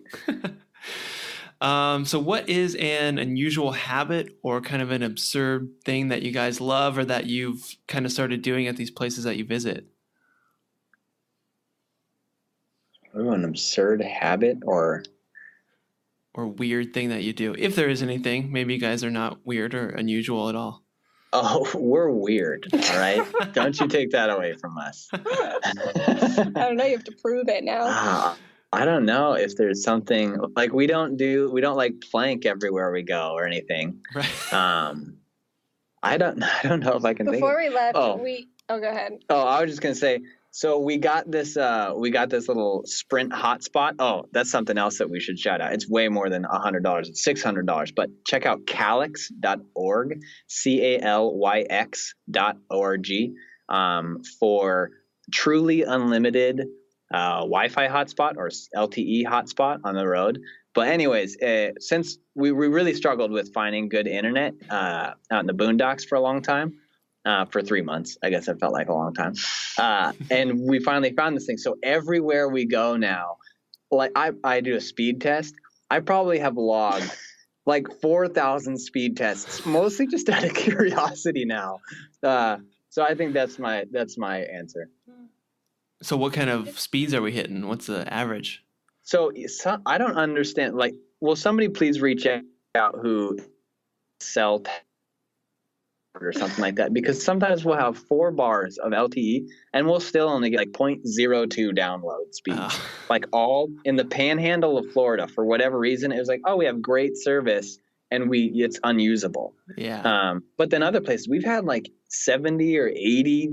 So what is an unusual habit or kind of an absurd thing that you guys love or that you've kind of started doing at these places that you visit? Ooh, an absurd habit or weird thing that you do. If there is anything, maybe you guys are not weird or unusual at all. Oh, we're weird, all right? Don't you take that away from us. I don't know. You have to prove it now. I don't know if there's something like we don't like plank everywhere we go or anything. Right. I don't know if I can think. Before we left, go ahead. Oh, I was just gonna say. So we got this little Sprint hotspot. Oh, that's something else that we should shout out. It's way more than $100. It's $600. But check out calyx.org, CALYX.org, for truly unlimited Wi-Fi hotspot or LTE hotspot on the road. But anyways, since we really struggled with finding good internet out in the boondocks for a long time, for 3 months, I guess it felt like a long time, and we finally found this thing. So everywhere we go now, like I do a speed test. I probably have logged like 4,000 speed tests, mostly just out of curiosity now. So I think that's my answer. So what kind of speeds are we hitting? What's the average? So I don't understand. Like, will somebody please reach out who sell or something like that? Because sometimes we'll have 4 bars of LTE and we'll still only get like 0.02 download speeds. Like all in the panhandle of Florida, for whatever reason, it was like, oh, we have great service and it's unusable. Yeah. But then other places we've had like 70 or 80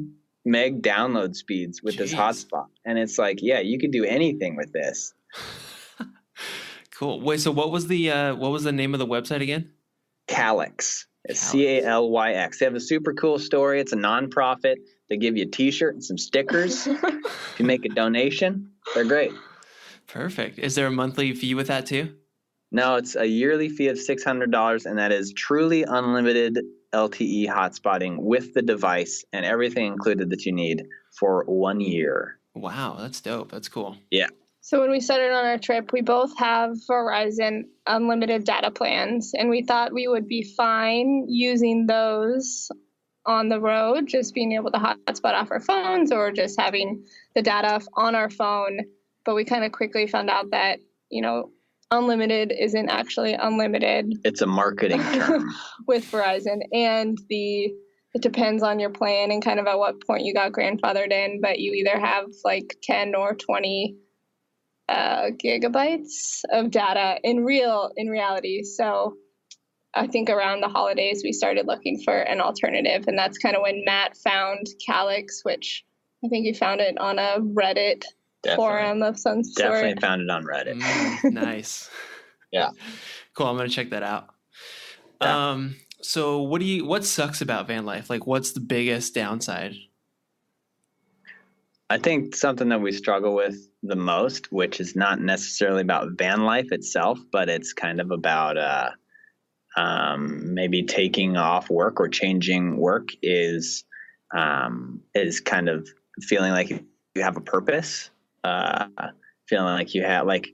meg download speeds with this hotspot, and it's like, yeah, you could do anything with this. Cool. Wait, so what was the name of the website again? Calyx. It's CALYX. They have a super cool story. It's a nonprofit. They give you a t-shirt and some stickers. If you make a donation, they're great. Perfect. Is there a monthly fee with that too? No, it's a yearly fee of $600, and that is truly unlimited LTE hotspotting with the device and everything included that you need for 1 year. Wow, that's dope. That's cool. Yeah. So when we started on our trip, we both have Verizon unlimited data plans, and we thought we would be fine using those on the road, just being able to hotspot off our phones or just having the data on our phone. But we kind of quickly found out that, unlimited isn't actually unlimited. It's a marketing term. With Verizon, and it depends on your plan and kind of at what point you got grandfathered in, but you either have like 10 or 20 gigabytes of data in reality. So I think around the holidays we started looking for an alternative, and that's kind of when Matt found Calyx, which I think he found it on a Reddit forum of some sort. Definitely found it on Reddit. Nice. Yeah. Cool. I'm going to check that out. Yeah. So what sucks about van life? Like, what's the biggest downside? I think something that we struggle with the most, which is not necessarily about van life itself, but it's kind of about maybe taking off work or changing work, is kind of feeling like you have a purpose, feeling like you have, like,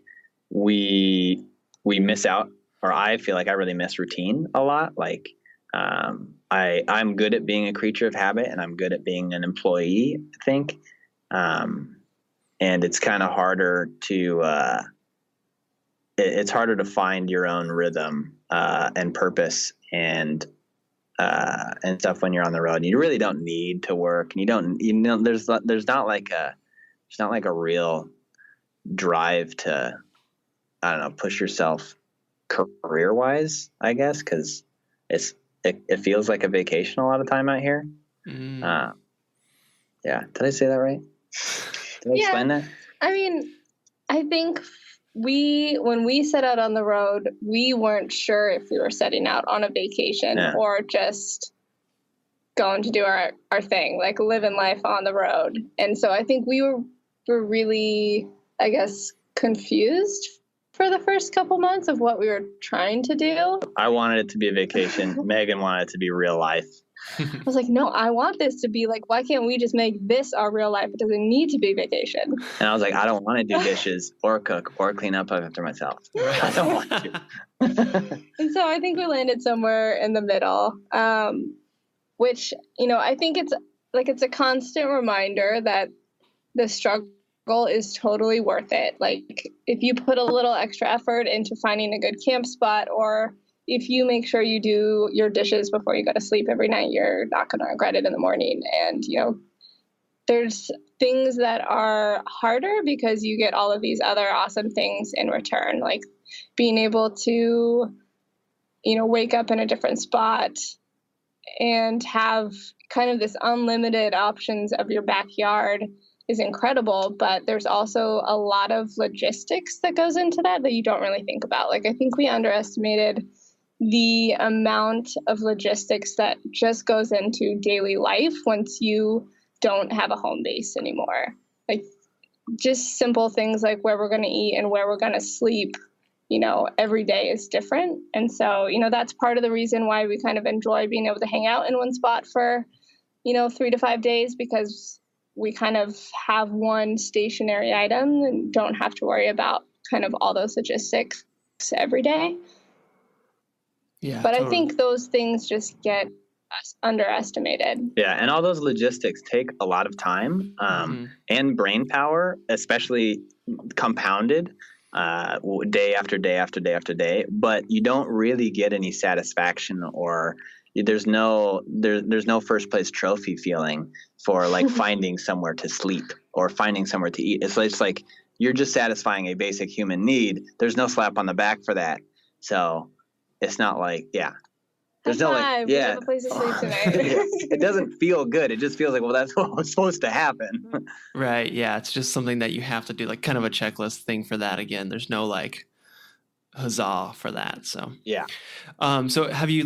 we miss out, or I feel like I really miss routine a lot. Like, I'm good at being a creature of habit, and I'm good at being an employee, I think. And it's kind of harder to, it's harder to find your own rhythm, and purpose and stuff when you're on the road. And you really don't need to work, and there's not like a real drive to, I don't know, push yourself career wise, I guess. 'Cause it feels like a vacation a lot of time out here. Yeah. Did I say that right? Did I explain that? I mean, I think when we set out on the road, we weren't sure if we were setting out on a vacation or just going to do our thing, like living life on the road. And so I think we were really, I guess, confused for the first couple months of what we were trying to do. I wanted it to be a vacation. Megan wanted it to be real life. I was like, no, I want this to be like, why can't we just make this our real life? It doesn't need to be vacation. And I was like, I don't want to do dishes or cook or clean up after myself. I don't want to. And so I think we landed somewhere in the middle, which, I think it's a constant reminder that the struggle is totally worth it. Like, if you put a little extra effort into finding a good camp spot, or if you make sure you do your dishes before you go to sleep every night, you're not going to regret it in the morning. And, there's things that are harder because you get all of these other awesome things in return, like being able to, wake up in a different spot and have kind of this unlimited options of your backyard is incredible. But there's also a lot of logistics that goes into that you don't really think about. Like, I think we underestimated the amount of logistics that just goes into daily life once you don't have a home base anymore. Like, just simple things like where we're going to eat and where we're going to sleep, every day is different. And so, that's part of the reason why we kind of enjoy being able to hang out in one spot for, 3 to 5 days, because we kind of have one stationary item and don't have to worry about kind of all those logistics every day. Yeah, but totally. I think those things just get underestimated. Yeah, and all those logistics take a lot of time, and brain power, especially compounded day after day after day after day. But you don't really get any satisfaction, or there's no first place trophy feeling for like finding somewhere to sleep or finding somewhere to eat. It's like you're just satisfying a basic human need. There's no slap on the back for that. So it's not like, there's no like, we have a place to sleep tonight. It doesn't feel good. It just feels like, well, that's what was supposed to happen. Right. Yeah. It's just something that you have to do, like kind of a checklist thing for that. Again, there's no like huzzah for that. So, yeah. So have you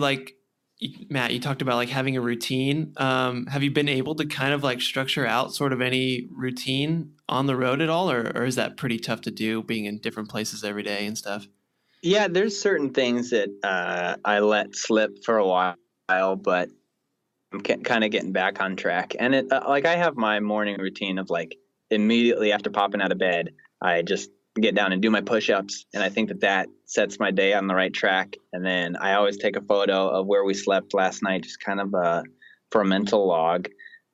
Matt, you talked about like having a routine. Have you been able to kind of like structure out sort of any routine on the road at all? Or is that pretty tough to do, being in different places every day and stuff? Yeah, there's certain things that I let slip for a while, but I'm kind of getting back on track. And it like I have my morning routine of like immediately after popping out of bed, I just get down and do my push-ups, and I think that sets my day on the right track. And then I always take a photo of where we slept last night, just kind of for a mental log,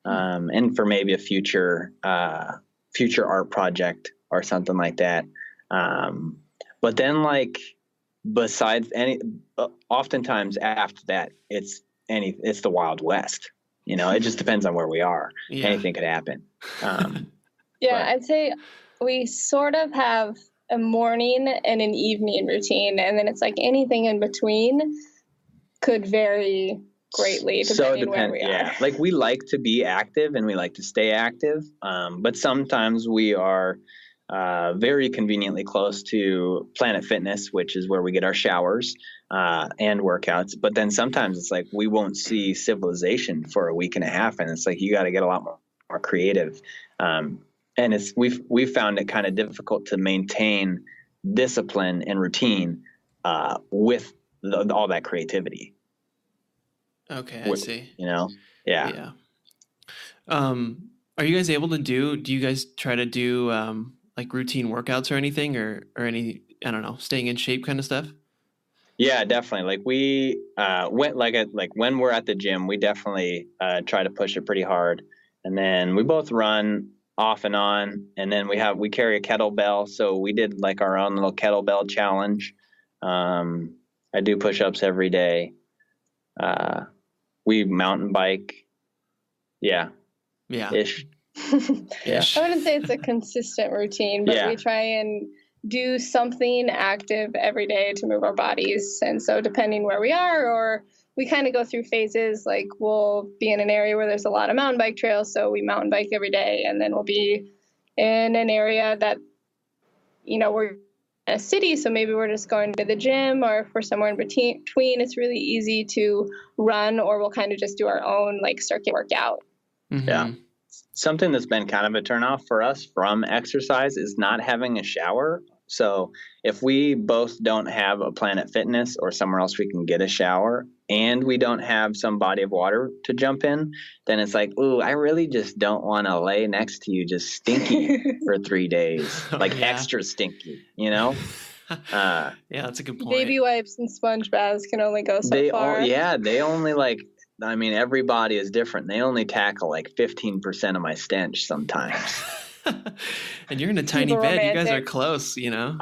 and for maybe a future art project or something like that. But then like, besides oftentimes after that, it's the Wild West. It just depends on where we are. Yeah. Anything could happen. I'd say we sort of have a morning and an evening routine, and then it's like anything in between could vary greatly depending where we are. Yeah, like we like to be active and we like to stay active, but sometimes we are very conveniently close to Planet Fitness, which is where we get our showers and workouts. But then sometimes it's like we won't see civilization for a week and a half, and it's like you got to get a lot more creative. And we've found it kind of difficult to maintain discipline and routine with all that creativity. Okay, I see. Yeah. Yeah. Are you guys able to do you guys try to do like routine workouts or anything or any, I don't know, staying in shape kind of stuff? Yeah, definitely. Like we when we're at the gym, we definitely try to push it pretty hard. And then we both run off and on, and then we carry a kettlebell, so we did like our own little kettlebell challenge. I do push-ups every day. We mountain bike. Yeah. Ish. Yeah. I wouldn't say it's a consistent routine, but we try and do something active every day to move our bodies. And so depending where we are, or we kind of go through phases, like we'll be in an area where there's a lot of mountain bike trails, so we mountain bike every day. And then we'll be in an area that, we're in a city, so maybe we're just going to the gym, or if we're somewhere in between, it's really easy to run, or we'll kind of just do our own like circuit workout. Mm-hmm. Yeah. Something that's been kind of a turnoff for us from exercise is not having a shower. So if we both don't have a Planet Fitness or somewhere else we can get a shower, and we don't have some body of water to jump in, then it's like, ooh, I really just don't want to lay next to you just stinky for 3 days, extra stinky, Yeah, that's a good point. Baby wipes and sponge baths can only go so far. They only every body is different. They only tackle like 15% of my stench sometimes. And you're in a tiny bed. You guys are close, I know.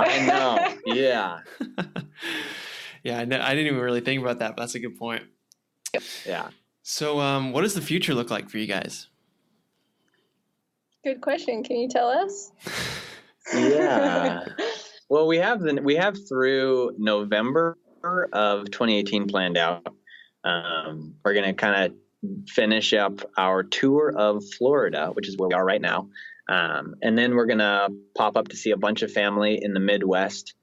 Yeah. Yeah, I didn't even really think about that, but that's a good point. Yeah. So what does the future look like for you guys? Good question. Can you tell us? Yeah. Well, we have through November of 2018 planned out. We're going to kind of finish up our tour of Florida, which is where we are right now. And then we're going to pop up to see a bunch of family in the Midwest,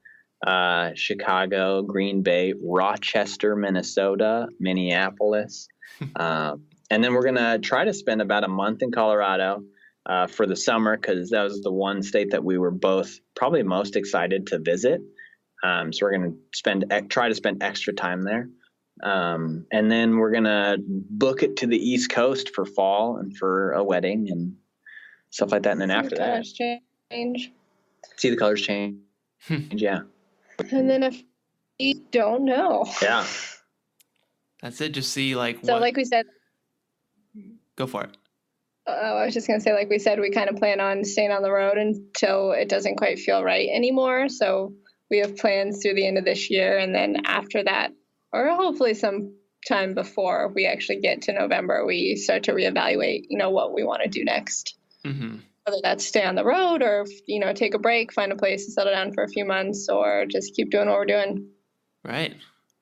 Chicago, Green Bay, Rochester, Minnesota, Minneapolis. And then we're going to try to spend about a month in Colorado for the summer, because that was the one state that we were both probably most excited to visit. So we're going to try to spend extra time there. And then we're going to book it to the East Coast for fall and for a wedding and stuff like that. And then after that, see the colors change. Yeah. And then if you don't know. Yeah. That's it. Just see like we said. Go for it. I was just going to say, like we said, we kind of plan on staying on the road until it doesn't quite feel right anymore. So we have plans through the end of this year. And then after that, or hopefully some time before we actually get to November, we start to reevaluate, what we want to do next. Mm-hmm. Whether that's stay on the road or, take a break, find a place to settle down for a few months, or just keep doing what we're doing. Right.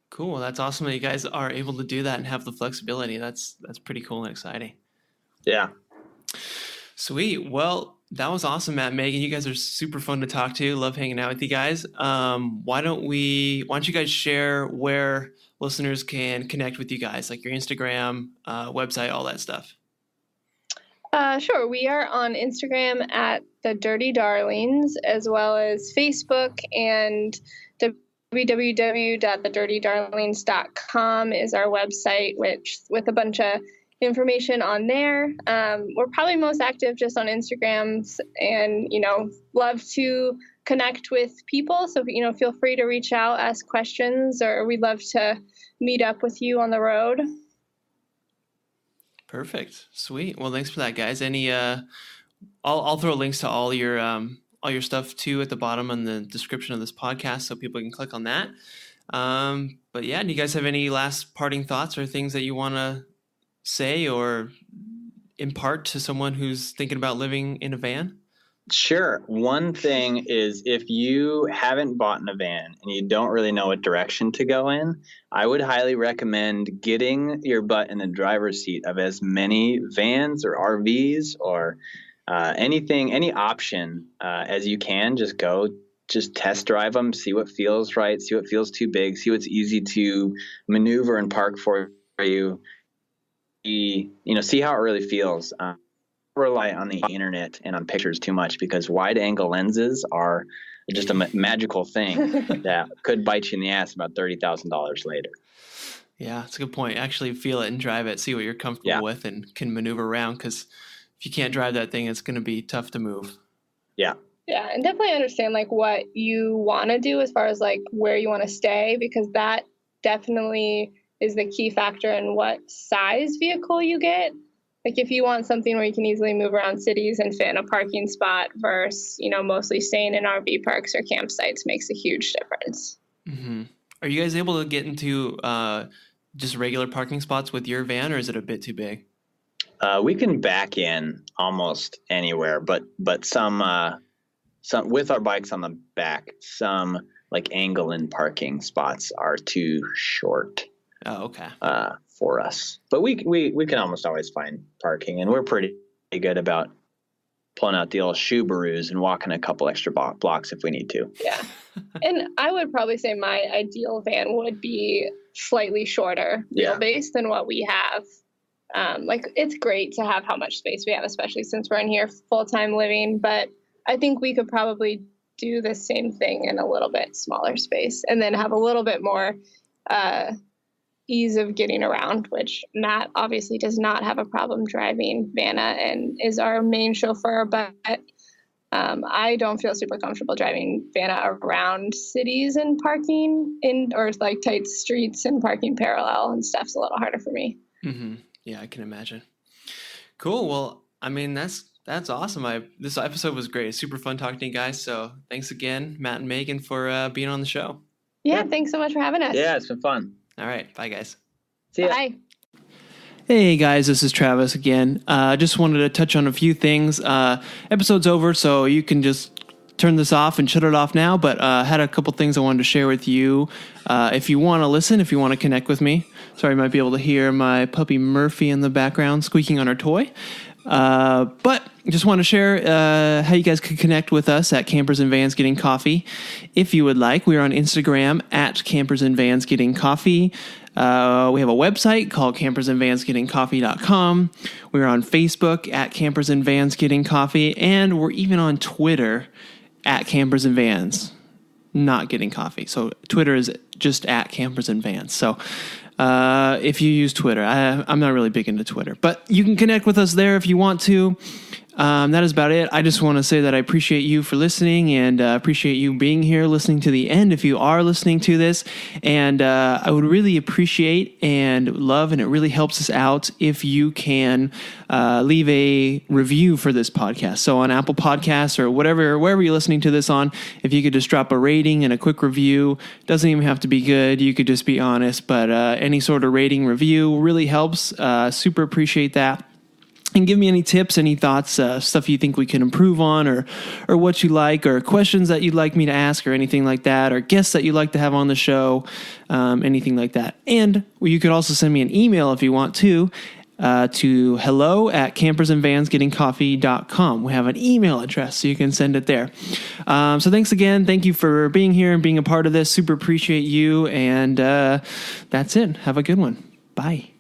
Cool. Well, that's awesome that you guys are able to do that and have the flexibility. That's pretty cool and exciting. Yeah. Sweet. Well, that was awesome, Matt and Megan. You guys are super fun to talk to. Love hanging out with you guys. Why don't you guys share where listeners can connect with you guys, like your Instagram, website, all that stuff? Sure. We are on Instagram at The Dirty Darlings, as well as Facebook, and www.thedirtydarlings.com is our website, which with a bunch of information on there. We're probably most active just on Instagram, and love to connect with people, so feel free to reach out, ask questions, or we'd love to meet up with you on the road. Perfect. Sweet. Well, thanks for that, guys. I'll throw links to all your stuff too at the bottom in the description of this podcast, so people can click on that. But yeah, do you guys have any last parting thoughts or things that you want to say or impart to someone who's thinking about living in a van? Sure. One thing is, if you haven't bought in a van and you don't really know what direction to go in, I would highly recommend getting your butt in the driver's seat of as many vans or RVs or any option as you can, just go. Just test drive them, see what feels right, see what feels too big, see what's easy to maneuver and park for you. See how it really feels. Rely on the internet and on pictures too much, because wide angle lenses are just a magical thing that could bite you in the ass about $30,000 later. Yeah, that's a good point. Actually feel it and drive it, see what you're comfortable with and can maneuver around, because if you can't drive that thing, it's going to be tough to move. Yeah. Yeah, and definitely understand like what you want to do as far as like where you want to stay, because that definitely is the key factor in what size vehicle you get. Like if you want something where you can easily move around cities and fit in a parking spot versus, mostly staying in RV parks or campsites makes a huge difference. Mm-hmm. Are you guys able to get into just regular parking spots with your van, or is it a bit too big? We can back in almost anywhere, but some with our bikes on the back, some like angle in parking spots are too short. Oh, okay. For us, but we can almost always find parking, and we're pretty good about pulling out the old shoebaroos and walking a couple extra blocks if we need to. Yeah, and I would probably say my ideal van would be slightly shorter wheelbase than what we have. Like it's great to have how much space we have, especially since we're in here full-time living, but I think we could probably do the same thing in a little bit smaller space and then have a little bit more ease of getting around, which Matt obviously does not have a problem driving Vanna and is our main chauffeur, but I don't feel super comfortable driving Vanna around cities and parking or like tight streets and parking parallel and stuff's a little harder for me. Mm-hmm. Yeah, I can imagine. Cool. Well, I mean, that's awesome. This episode was great. It's super fun talking to you guys. So thanks again, Matt and Megan, for being on the show. Yeah, thanks so much for having us. Yeah, it's been fun. All right. Bye, guys. See ya. Bye. Hey, guys. This is Travis again. Just wanted to touch on a few things. Episode's over, so you can just turn this off and shut it off now. But had a couple things I wanted to share with you. If you want to listen, if you want to connect with me. Sorry, you might be able to hear my puppy Murphy in the background squeaking on her toy. But just want to share how you guys could connect with us at Campers and Vans Getting Coffee. If you would like, we're on Instagram at Campers and Vans Getting Coffee. We have a website called campersandvansgettingcoffee.com. We're on Facebook at Campers and Vans Getting Coffee, and we're even on Twitter at Campers and Vans Not Getting Coffee. So Twitter is just at Campers and Vans. So if you use Twitter, I'm not really big into Twitter, but you can connect with us there if you want to. That is about it. I just want to say that I appreciate you for listening and appreciate you being here listening to the end if you are listening to this. And I would really appreciate and love, and it really helps us out if you can leave a review for this podcast. So on Apple Podcasts or wherever you're listening to this on, if you could just drop a rating and a quick review. Doesn't even have to be good. You could just be honest, but any sort of rating review really helps. Super appreciate that. And give me any tips, any thoughts, stuff you think we can improve on, or what you like, or questions that you'd like me to ask, or anything like that, or guests that you'd like to have on the show, anything like that. And you could also send me an email if you want to hello@campersandvansgettingcoffee.com. We have an email address, so you can send it there. So thanks again. Thank you for being here and being a part of this. Super appreciate you. And that's it. Have a good one. Bye.